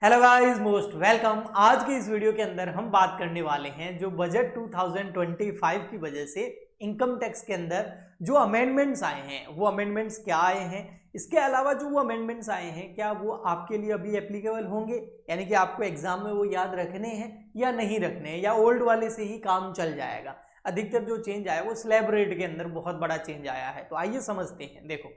Hello guys, most welcome. आज की इस वीडियो के अंदर हम बात करने वाले हैं जो बजट 2025 की वजह से इनकम टैक्स के अंदर जो अमेंडमेंट्स आए हैं वो अमेंडमेंट्स क्या आए हैं। इसके अलावा जो वो अमेंडमेंट्स आए हैं क्या वो आपके लिए अभी एप्लीकेबल होंगे, यानी कि आपको एग्जाम में वो याद रखने हैं या नहीं रखने हैं, या ओल्ड वाले से ही काम चल जाएगा। अधिकतर जो चेंज आया वो स्लैब रेट के अंदर बहुत बड़ा चेंज आया है। तो आइए समझते हैं। देखो,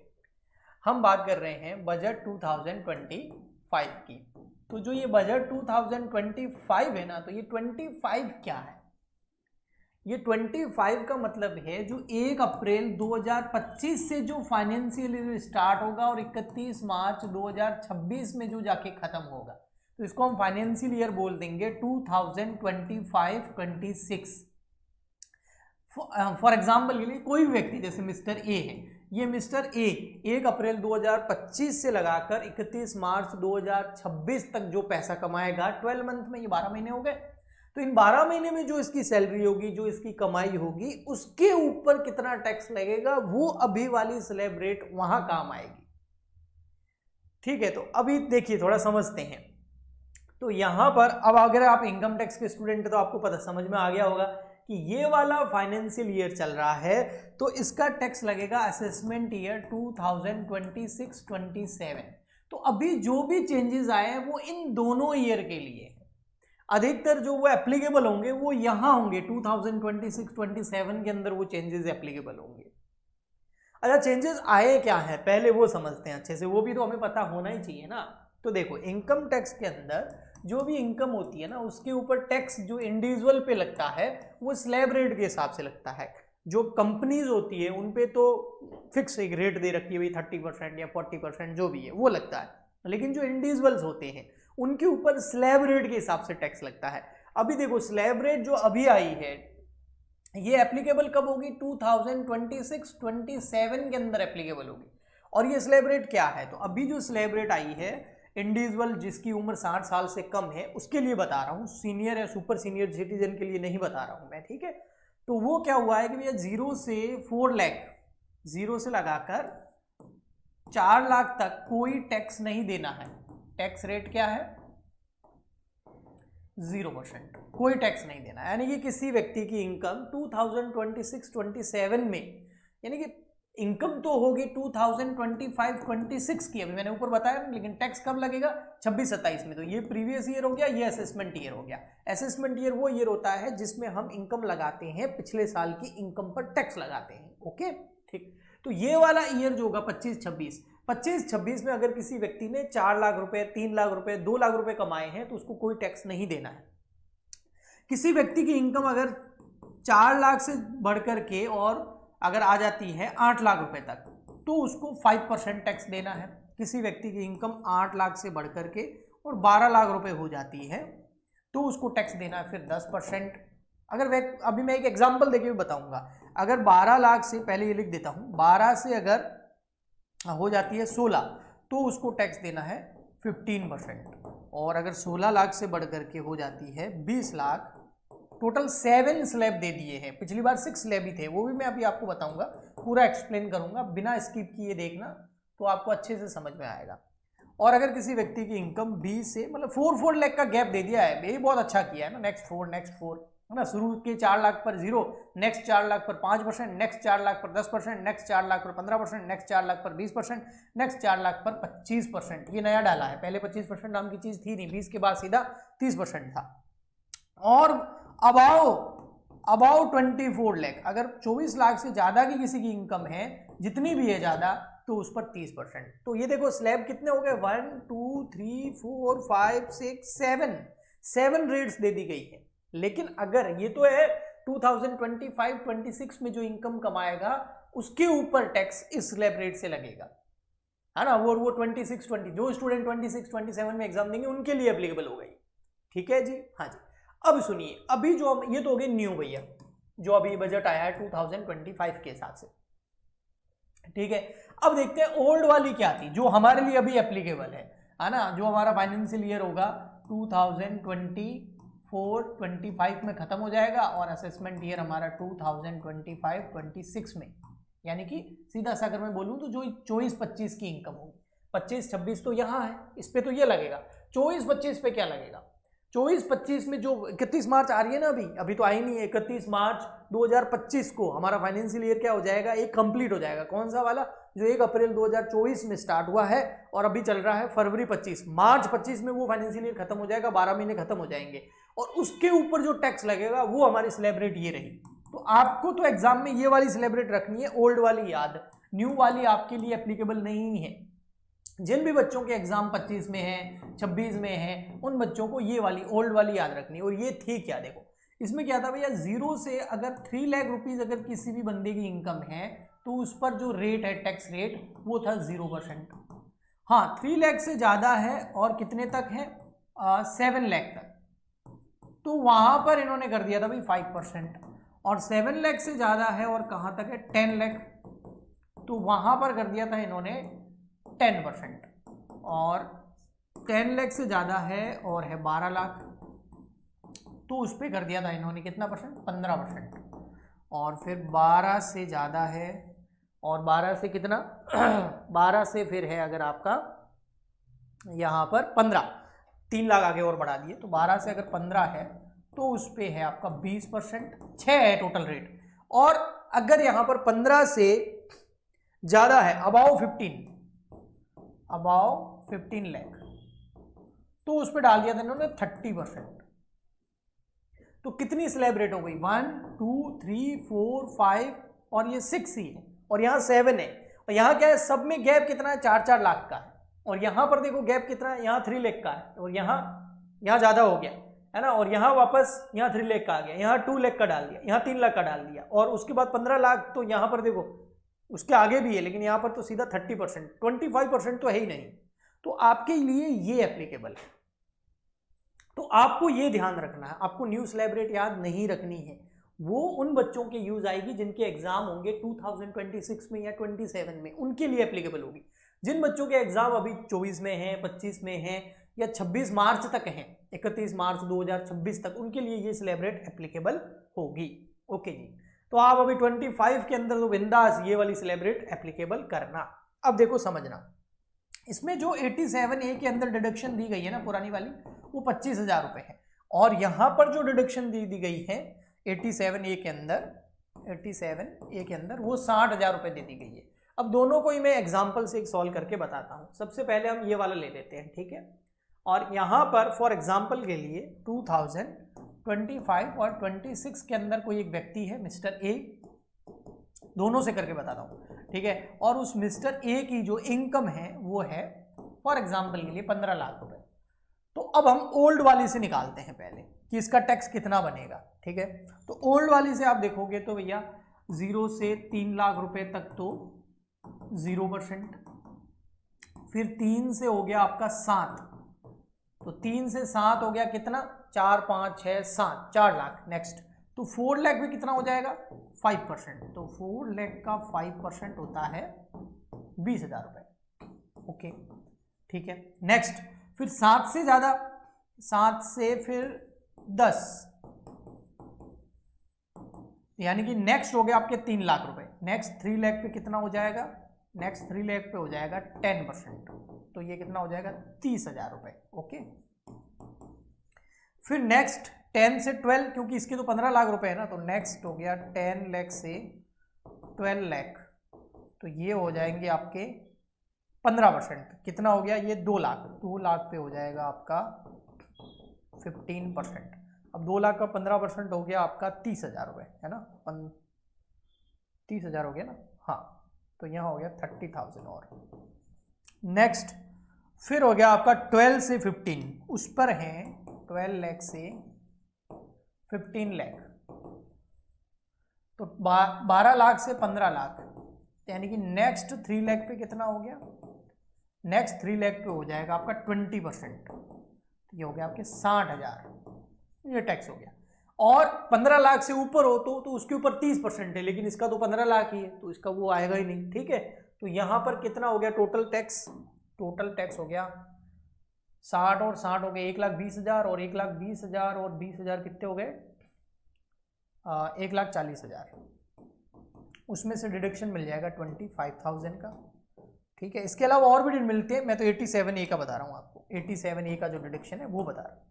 हम बात कर रहे हैं बजट 2025 की। तो जो ये बजट 2025 है ना, तो ये 25 क्या है? ये 25 का मतलब है जो 1 अप्रैल 2025 से जो फाइनेंशियल ईयर स्टार्ट होगा और 31 मार्च 2026 में जो जाके खत्म होगा, तो इसको हम फाइनेंशियल ईयर बोल देंगे 2025-26। फॉर एग्जाम्पल के लिए कोई भी व्यक्ति जैसे मिस्टर ए है, ये मिस्टर ए 1 अप्रैल 2025 से लगाकर 31 मार्च 2026 तक जो पैसा कमाएगा 12 मंथ में, ये 12 महीने हो गए। तो इन 12 महीने में जो इसकी सैलरी होगी, जो इसकी कमाई होगी, उसके ऊपर कितना टैक्स लगेगा वो अभी वाली स्लैब रेट वहां काम आएगी। ठीक है, तो अभी देखिए थोड़ा समझते हैं। तो यहां पर अब अगर आप इनकम टैक्स के स्टूडेंट हैं तो आपको पता समझ में आ गया होगा कि ये वाला फाइनेंशियल ईयर चल रहा है तो इसका टैक्स लगेगा असेसमेंट ईयर 2026-27। तो अभी जो भी चेंजेस आए हैं वो इन दोनों ईयर के लिए है। अधिकतर जो वो एप्लीकेबल होंगे वो यहां होंगे 2026-27 के अंदर वो चेंजेस एप्लीकेबल होंगे। अच्छा, चेंजेस आए क्या है पहले वो समझते हैं अच्छे से, वो भी तो हमें पता होना ही चाहिए ना। तो देखो, इनकम टैक्स के अंदर जो भी इनकम होती है ना उसके ऊपर टैक्स जो इंडिविजुअल पे लगता है वो स्लैब रेट के हिसाब से लगता है। जो कंपनीज होती है उन पे तो फिक्स एक रेट दे रखी है, भाई 30% या 40% जो भी है वो लगता है। लेकिन जो इंडिविजुअल्स होते हैं उनके ऊपर स्लैब रेट के हिसाब से टैक्स लगता है। अभी देखो, स्लैब रेट जो अभी आई है ये एप्लीकेबल कब होगी? 2026-27 के अंदर एप्लीकेबल होगी। और ये स्लैब रेट क्या है? तो अभी जो स्लैब रेट आई है इंडिविजुअल जिसकी उम्र 60 साल से कम है उसके लिए बता रहा हूँ, सीनियर या सुपर सीनियर सिटीजन के लिए नहीं बता रहा हूँ मैं। ठीक है, तो वो क्या हुआ है कि भैया 0 से 4 लाख, 0 से लगाकर 4 लाख तक कोई टैक्स नहीं देना है। टैक्स रेट क्या है? 0%, कोई टैक्स नहीं देना। यानी कि किसी व्यक्ति की इनकम 2026-27 में, यानी कि इनकम तो होगी 2025-26 की, अभी मैंने ऊपर बताया, लेकिन टैक्स कब लगेगा? 26-27 में। तो ये प्रीवियस ईयर हो गया, ये असेसमेंट ईयर हो गया। असेसमेंट ईयर वो ईयर होता है जिसमें हम इनकम लगाते हैं, पिछले साल की इनकम पर टैक्स लगाते हैं। ओके, ठीक। तो ये वाला ईयर जो होगा 25-26 में अगर किसी व्यक्ति ने 4 लाख रुपए, 3 लाख रुपए, 2 लाख रुपए कमाए हैं तो उसको कोई टैक्स नहीं देना है। किसी व्यक्ति की इनकम अगर 4 लाख से बढ़कर के और अगर आ जाती है 8 लाख रुपए तक तो उसको 5% टैक्स देना है। किसी व्यक्ति की इनकम 8 लाख से बढ़कर के और 12 लाख रुपए हो जाती है तो उसको टैक्स देना है फिर 10%। अगर अभी मैं एक एग्जांपल देके बताऊंगा। अगर 12 लाख से, पहले ये लिख देता हूं, 12 से अगर हो जाती है 16 तो उसको टैक्स देना है 15%। और अगर 16 लाख से बढ़कर के हो जाती है 20 लाख, टोटल 7 स्लैब दे दिए हैं। पिछली बार 6 स्लैब ही थे, वो भी मैं अभी आपको बताऊंगा, पूरा एक्सप्लेन करूंगा, बिना स्किप किए देखना तो आपको अच्छे से समझ में आएगा। और अगर किसी व्यक्ति की इनकम 20 से, मतलब 4 लाख का गैप दे दिया है, ये बहुत अच्छा किया है ना, नेक्स्ट फोर है ना। शुरू के 4 लाख पर 0, नेक्स्ट 4 लाख पर 5%, नेक्स्ट 4 लाख पर 10%, नेक्स्ट 4 लाख पर 15%, नेक्स्ट 4 लाख पर 20%, नेक्स्ट 4 लाख पर 25%। ये नया डाला है, पहले 25% नाम की चीज थी नहीं, 20 के बाद सीधा 30% था। और अबाउ 24 लाख, अगर 24 लाख से ज्यादा की किसी की इनकम है, जितनी भी है ज्यादा, तो उस पर 30%। तो ये देखो स्लैब कितने हो गए, 1 2 3 4 5 6 7 रेट्स दे दी गई है। लेकिन अगर ये तो है 2025-26 में जो इनकम कमाएगा उसके ऊपर टैक्स इस स्लैब रेट से लगेगा, है ना। वो 26-20 जो स्टूडेंट 26-27 में एग्जाम देंगे उनके लिए एप्लीकेबल हो गई। ठीक है जी, हाँ जी। अब सुनिए, अभी जो ये तो हो गए न्यू भैया, जो अभी बजट आया है 2025 के हिसाब से। ठीक है, अब देखते हैं ओल्ड वाली क्या थी जो हमारे लिए अभी एप्लीकेबल है ना। जो हमारा फाइनेंशियल ईयर होगा 2024-25 में खत्म हो जाएगा और असेसमेंट ईयर हमारा 2025-26 में, यानी कि सीधा सा अगर मैं बोलूं तो जो 24-25 की इनकम होगी, 25-26 तो यहाँ है, इस पे तो ये लगेगा। 24-25 पे क्या लगेगा? 24-25 में जो 31 मार्च आ रही है ना, अभी तो आई नहीं है, 31 मार्च 2025 को हमारा फाइनेंशियल ईयर क्या हो जाएगा, एक कंप्लीट हो जाएगा। कौन सा वाला? जो 1 अप्रैल 2024 में स्टार्ट हुआ है और अभी चल रहा है फरवरी 25, मार्च 25 में वो फाइनेंशियल ईयर खत्म हो जाएगा, 12 महीने खत्म हो जाएंगे और उसके ऊपर जो टैक्स लगेगा वो हमारी स्लैब रेट ये रही। तो आपको तो एग्जाम में ये वाली स्लैब रेट रखनी है, ओल्ड वाली याद, न्यू वाली आपके लिए एप्लीकेबल नहीं है। जिन भी बच्चों के एग्जाम 25 में है, 26 में है, उन बच्चों को ये वाली ओल्ड वाली याद रखनी है। और ये थी क्या, देखो इसमें क्या था भैया, 0 से अगर 3 लाख रुपीज अगर किसी भी बंदे की इनकम है तो उस पर जो रेट है टैक्स रेट वो था 0%। हाँ, 3 लाख से ज्यादा है और कितने तक है, 7 लाख तक, तो वहां पर इन्होंने कर दिया था भाई 5%। और 7 लाख से ज्यादा है और कहां तक है, 10 लाख, तो वहां पर कर दिया था इन्होंने 10%। और 10 लाख से ज्यादा है और है 12 लाख, तो उस पर कर दिया था इन्होंने कितना परसेंट, 15%। और फिर 12 से ज्यादा है और 12 से कितना 12 से फिर है अगर आपका यहाँ पर 15, 3 लाख आगे और बढ़ा दिए, तो 12 से अगर 15 है तो उस पे है आपका 20%, 6 है टोटल रेट। और अगर यहाँ पर 15 से ज्यादा है, अबाव 15 लाख, तो उस पर डाल दिया था इन्होंने 30%। तो कितनी स्लैब रेट हो गई, 1 2 3 4 5 और ये 6 ही है और यहाँ 7 है। और यहाँ क्या है, सब में गैप कितना है, 4-4 लाख का है। और यहाँ पर देखो गैप कितना है, यहाँ 3 लाख का है और यहाँ ज्यादा हो गया है ना। और यहाँ वापस यहाँ 3 लाख का आ गया, यहाँ 2 लाख का डाल दिया, यहाँ 3 लाख का डाल दिया और उसके बाद 15 लाख। तो यहाँ पर देखो उसके आगे भी है, लेकिन यहाँ पर तो सीधा 30%, 25% तो है ही नहीं। तो आपके लिए ये एप्लीकेबल है। तो आपको ये ध्यान रखना है, आपको न्यू स्लैब रेट याद नहीं रखनी है, वो उन बच्चों के यूज आएगी जिनके एग्जाम होंगे 2026 में या 27 में, उनके लिए एप्लीकेबल होगी। जिन बच्चों के एग्जाम अभी 24 में है, 25 में है या 26 मार्च तक है, 31 मार्च 2026 तक, उनके लिए ये स्लैब रेट एप्लीकेबल होगी। ओके जी, तो आप अभी 25 के अंदर तो बिंदास ये वाली स्लैब रेट एप्लीकेबल करना। अब देखो समझना, इसमें जो 87A के अंदर डिडक्शन दी गई है ना पुरानी वाली, वो 25,000 रुपए है। और यहां पर जो डिडक्शन दी गई है 87A के अंदर वो 60,000 रुपए दे दी गई है। अब दोनों को ही मैं एग्जाम्पल से एक सॉल्व करके बताता हूं। सबसे पहले हम ये वाला ले लेते हैं, ठीक है। और यहां पर फॉर एग्जाम्पल के लिए 2025 और 26 के अंदर कोई एक व्यक्ति है, मिस्टर ए, दोनों से करके बताता हूं, ठीक है। और उस मिस्टर ए की जो इनकम है वो है फॉर एग्जाम्पल के लिए 15 लाख रुपए। तो अब हम ओल्ड वाली से निकालते हैं पहले कि इसका टैक्स कितना बनेगा, ठीक है। तो ओल्ड वाली से आप देखोगे तो भैया 0 से 3 लाख रुपए तक तो 0%, फिर 3 से हो गया आपका 7, तो 3 से 7 हो गया कितना, 4 5 6 7, 4 लाख। नेक्स्ट तो 4 लाख में कितना हो जाएगा, 5%, तो 4 लाख का 5% होता है 20,000 रुपए। ओके ठीक है। नेक्स्ट फिर 7 से ज्यादा, 7 से फिर 10, यानी कि नेक्स्ट हो गया आपके 3 लाख रुपए। नेक्स्ट 3 लाख पे कितना हो जाएगा, नेक्स्ट 3 लाख पे हो जाएगा 10%, तो ये कितना हो जाएगा 30,000 रुपए। ओके, फिर नेक्स्ट 10 से 12, क्योंकि इसके तो 15 लाख रुपए है ना, तो नेक्स्ट हो गया 10 लाख से 12 लाख, तो ये हो जाएंगे आपके 15%, कितना हो गया ये 2 लाख। 2 लाख पे हो जाएगा आपका 15%। अब 2 लाख का 15% हो गया आपका 30,000 रुपए, है ना, 30,000 हो गया ना, हाँ, तो यहाँ हो गया 30,000। और नेक्स्ट फिर हो गया आपका 12 से 15, उस पर है 12 लाख से 15 लाख, तो 12 लाख से 15 लाख, यानी कि नेक्स्ट 3 लाख पे कितना हो गया, नेक्स्ट 3 लाख पे हो जाएगा आपका 20%, ये हो गया आपके 60,000, ये टैक्स हो गया। और 15 लाख से ऊपर हो तो उसके ऊपर 30% है, लेकिन इसका तो 15 लाख ही है, तो इसका वो आएगा ही नहीं, ठीक है। तो यहां पर कितना हो गया टोटल टैक्स, टोटल टैक्स हो गया 60 और 60 हो गए 1,20,000 और 1,20,000 और 20,000 कितने हो गए 1,40,000, उसमें से डिडक्शन मिल जाएगा 25,000 का, ठीक है। इसके अलावा और भी मिलते हैं, मैं तो 87A का बता रहा हूँ आपको, 87A का जो डिडक्शन है वो बता रहा हूँ।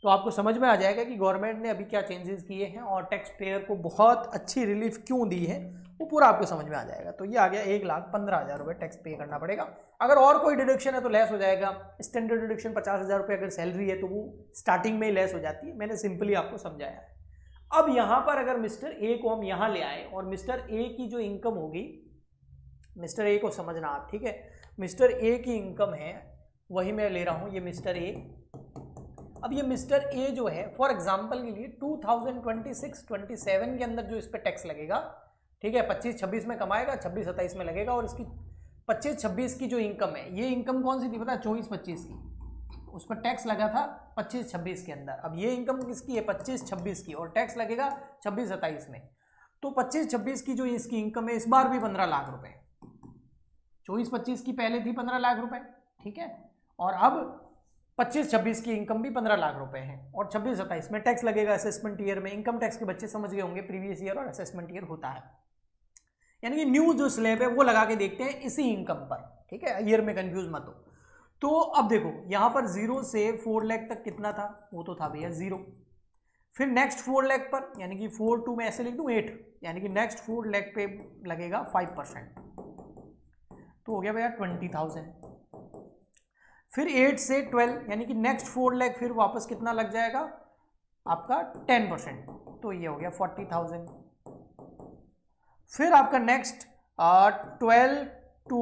तो आपको समझ में आ जाएगा कि गवर्नमेंट ने अभी क्या चेंजेस किए हैं और टैक्स पेयर को बहुत अच्छी रिलीफ क्यों दी है, वो पूरा आपको समझ में आ जाएगा। तो ये आ गया 1,15,000 रुपये टैक्स पे करना पड़ेगा। अगर और कोई डिडक्शन है तो लेस हो जाएगा। स्टैंडर्ड डिडक्शन 50,000 रुपये अगर सैलरी है तो वो स्टार्टिंग में ही लेस हो जाती है। मैंने सिंपली आपको समझाया है। अब यहाँ पर अगर मिस्टर ए को हम यहाँ ले आए और मिस्टर ए की जो इनकम होगी, मिस्टर ए को समझना आप, ठीक है। मिस्टर ए की इनकम है, वही मैं ले रहा हूँ, ये मिस्टर ए। अब ये मिस्टर ए जो है फॉर एग्जांपल के लिए 2026-27 के अंदर जो इस पे टैक्स लगेगा, ठीक है, 25-26 में कमाएगा, 26-27 में लगेगा। और इसकी 25-26 की जो इनकम है, ये इनकम कौन सी थी पता है? 24-25 की, उस पर टैक्स लगा था 25-26 के अंदर। अब ये इनकम किसकी है? 25-26 की, और टैक्स लगेगा 26-27 में। तो 25-26 की जो इसकी इनकम है इस बार भी 15 लाख रुपए, 24-25 की पहले थी 15 लाख रुपए, ठीक है, और अब 25-26 की इनकम भी 15 लाख रुपए है, और 26-27 में टैक्स लगेगा असेसमेंट ईयर में। इनकम टैक्स के बच्चे समझ गए होंगे, प्रीवियस ईयर और असेसमेंट ईयर होता है, यानी कि न्यू जो स्लैब है वो लगा के देखते हैं इसी इनकम पर, ठीक है, ईयर में कंफ्यूज मत हो। तो अब देखो यहाँ पर 0 से 4 लाख तक कितना था? वो तो था भैया 0। फिर नेक्स्ट 4 लाख पर, यानी कि 4 2 में ऐसे लिख दूं 8, यानी कि नेक्स्ट 4 लाख पे लगेगा 5%, तो हो गया भैया 20,000। फिर 8 से 12, यानी कि नेक्स्ट 4 लाख फिर वापस कितना लग जाएगा आपका? 10%, तो ये हो गया 40,000। फिर आपका नेक्स्ट 12 टू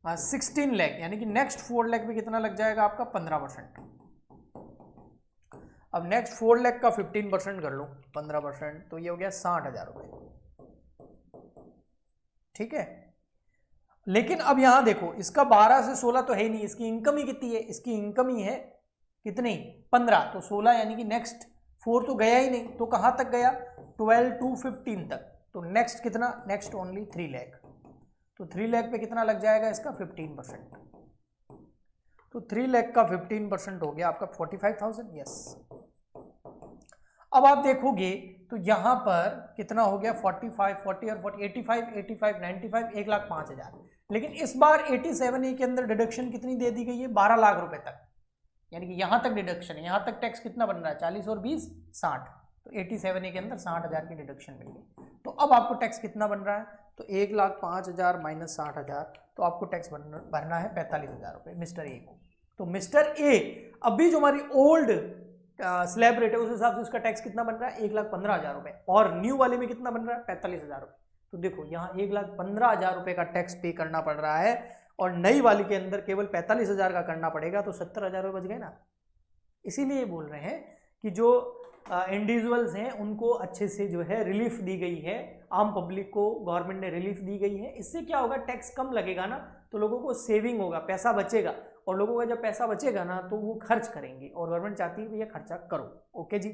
16 लाख, यानी कि नेक्स्ट 4 लाख में कितना लग जाएगा आपका? 15%। अब नेक्स्ट 4 लाख का 15% कर लो, 15%, तो ये हो गया 60,000 रुपये, ठीक है। लेकिन अब यहां देखो, इसका 12 से 16 तो है ही नहीं, इसकी इनकम ही कितनी है? इसकी इनकम ही है कितनी? 15, तो 16, यानी कि नेक्स्ट 4 तो गया ही नहीं, तो कहां तक गया? 12 टू 15 तक। तो नेक्स्ट कितना? नेक्स्ट ओनली 3 लाख, तो 3 लाख पे कितना लग जाएगा इसका? 15%, तो 3 लाख का 15% हो गया आपका 45,000। यस। अब आप देखोगे तो यहां पर कितना हो गया? 45, 40 और 40, 85, 85, 95, 1,05,000। लेकिन इस बार 87A के अंदर डिडक्शन कितनी दे दी गई है? 12 लाख रुपए तक, यानी कि यहां तक डिडक्शन है। यहां तक टैक्स कितना बन रहा है? 40 और 20 60, तो 87A के अंदर 60,000 की डिडक्शन मिल गई। तो अब आपको टैक्स कितना बन रहा है? तो 1,05,000 माइनस 60,000, तो आपको टैक्स भरना है 45,000 रुपये मिस्टर ए को। तो मिस्टर ए अभी जो हमारी ओल्ड स्लैब रेट है उस हिसाब से उसका टैक्स कितना बन रहा है? 1,15,000 रुपये, और न्यू वाले में कितना बन रहा है? 45,000 रुपये। तो देखो यहाँ 1,15,000 रुपये का टैक्स पे करना पड़ रहा है, और नई वाली के अंदर केवल 45,000 का करना पड़ेगा, तो 70,000 रुपये बच गए ना। इसीलिए बोल रहे हैं कि जो इंडिविजुअल्स हैं उनको अच्छे से जो है रिलीफ दी गई है, आम पब्लिक को गवर्नमेंट ने रिलीफ दी गई है। इससे क्या होगा? टैक्स कम लगेगा ना, तो लोगों को सेविंग होगा, पैसा बचेगा, और लोगों का जब पैसा बचेगा ना तो वो खर्च करेंगे, और गवर्नमेंट चाहती है भैया खर्चा करो। ओके जी।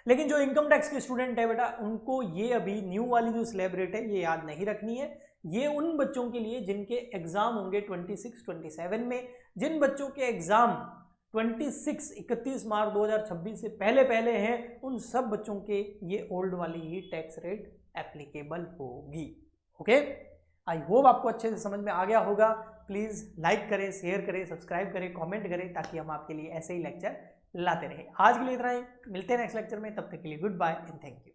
लेकिन जो इनकम टैक्स के स्टूडेंट है बेटा, उनको ये अभी न्यू वाली जो स्लैब रेट है ये याद नहीं रखनी है। ये उन बच्चों के लिए जिनके एग्जाम होंगे 26-27 में, जिन बच्चों के एग्जाम 31 मार्च 2026 से पहले हैं, उन सब बच्चों के ये ओल्ड वाली ही टैक्स रेट एप्लीकेबल होगी। ओके, आई होप आपको अच्छे से समझ में आ गया होगा। प्लीज़ लाइक करें, शेयर करें, सब्सक्राइब करें, कमेंट करें, ताकि हम आपके लिए ऐसे ही लेक्चर लाते रहें। आज के लिए इतना ही, मिलते हैं नेक्स्ट लेक्चर में, तब तक के लिए goodbye and thank you.